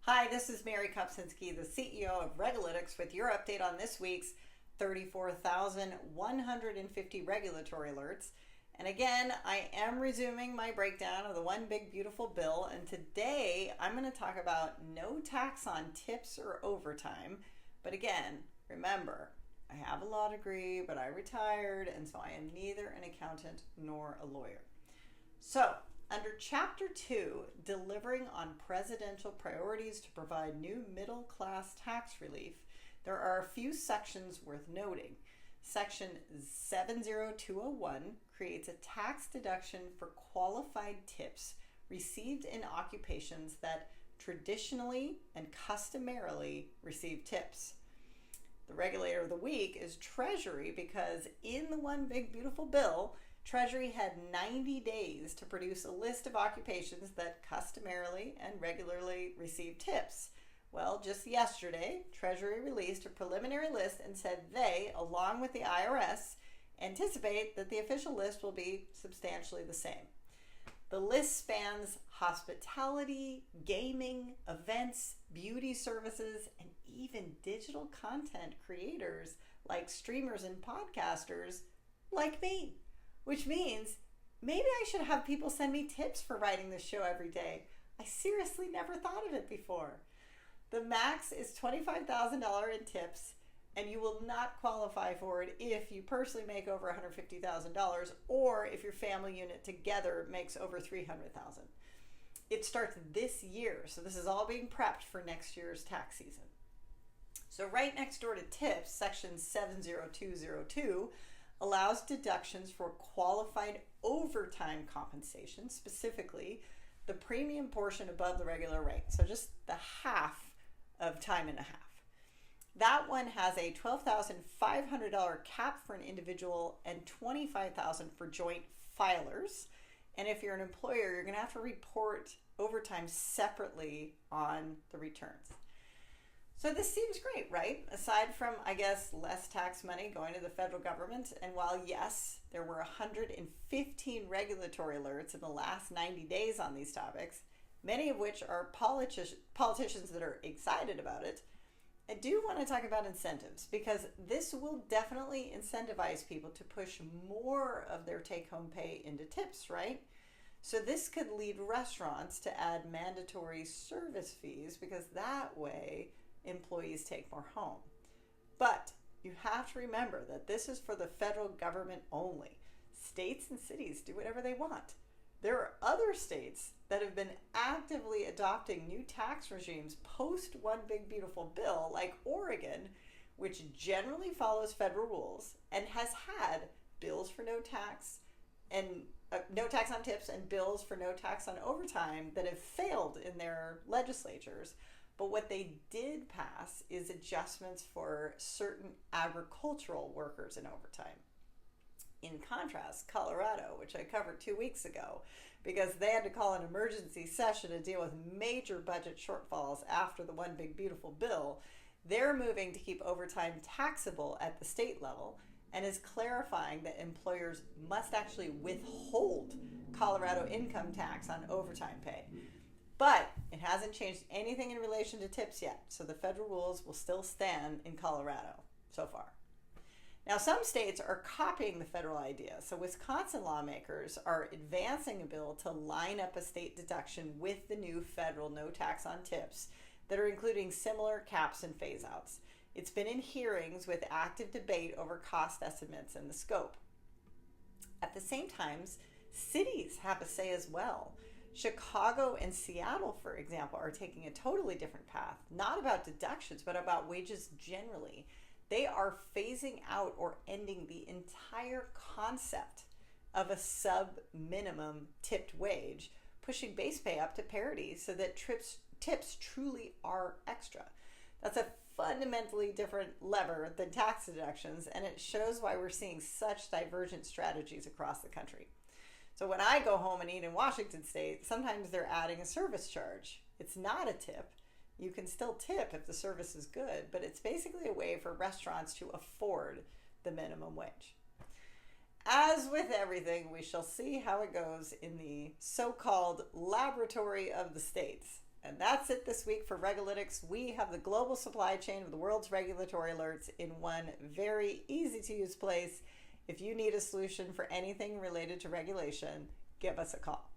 Hi, this is Mary Kopczynski, the CEO of RegAlytics, with your update on this week's 34,150 regulatory alerts. And again, I am resuming my breakdown of the one big beautiful bill, and today I'm going to talk about no tax on tips or overtime. But again, remember, I have a law degree, but I retired, and so I am neither an accountant nor a lawyer. So, under Chapter 2, Delivering on Presidential Priorities to Provide New Middle-Class Tax Relief, there are a few sections worth noting. Section 70201 creates a tax deduction for qualified tips received in occupations that traditionally and customarily receive tips. The regulator of the week is Treasury, because in the one big beautiful bill, Treasury had 90 days to produce a list of occupations that customarily and regularly receive tips. Well, just yesterday, Treasury released a preliminary list and said they, along with the IRS, anticipate that the official list will be substantially the same. The list spans hospitality, gaming, events, beauty services, and even digital content creators like streamers and podcasters like me. Which means maybe I should have people send me tips for writing this show every day. I seriously never thought of it before. The max is $25,000 in tips, and you will not qualify for it if you personally make over $150,000 or if your family unit together makes over $300,000. It starts this year, so this is all being prepped for next year's tax season. So right next door to tips, Section 70202 allows deductions for qualified overtime compensation, specifically the premium portion above the regular rate, so just the half of time and a half. That one has a $12,500 cap for an individual and $25,000 for joint filers. And if you're an employer, you're going to have to report overtime separately on the returns. So this seems great, right? Aside from, I guess, less tax money going to the federal government. And while, yes, there were 115 regulatory alerts in the last 90 days on these topics, many of which are politicians that are excited about it, I do want to talk about incentives, because this will definitely incentivize people to push more of their take-home pay into tips, right? So this could lead restaurants to add mandatory service fees, because that way employees take more home. But you have to remember that this is for the federal government only. States and cities do whatever they want. There are other states that have been actively adopting new tax regimes post one big beautiful bill, like Oregon, which generally follows federal rules and has had bills for no tax and no tax on tips and bills for no tax on overtime that have failed in their legislatures. But what they did pass is adjustments for certain agricultural workers in overtime. In contrast, Colorado, which I covered 2 weeks ago, because they had to call an emergency session to deal with major budget shortfalls after the one big beautiful bill, they're moving to keep overtime taxable at the state level, and is clarifying that employers must actually withhold Colorado income tax on overtime pay. But it hasn't changed anything in relation to tips yet, so the federal rules will still stand in Colorado so far. Now, some states are copying the federal idea. So Wisconsin lawmakers are advancing a bill to line up a state deduction with the new federal no tax on tips that are including similar caps and phase-outs. It's been in hearings with active debate over cost estimates and the scope. At the same time, cities have a say as well. Chicago and Seattle, for example, are taking a totally different path, not about deductions, but about wages generally. They are phasing out or ending the entire concept of a sub-minimum tipped wage, pushing base pay up to parity so that tips truly are extra. That's a fundamentally different lever than tax deductions, and it shows why we're seeing such divergent strategies across the country. So when I go home and eat in Washington State, sometimes they're adding a service charge. It's not a tip. You can still tip if the service is good, but it's basically a way for restaurants to afford the minimum wage. As with everything, we shall see how it goes in the so-called laboratory of the states. And that's it this week for RegAlytics. We have the global supply chain of the world's regulatory alerts in one very easy to use place. If you need a solution for anything related to regulation, give us a call.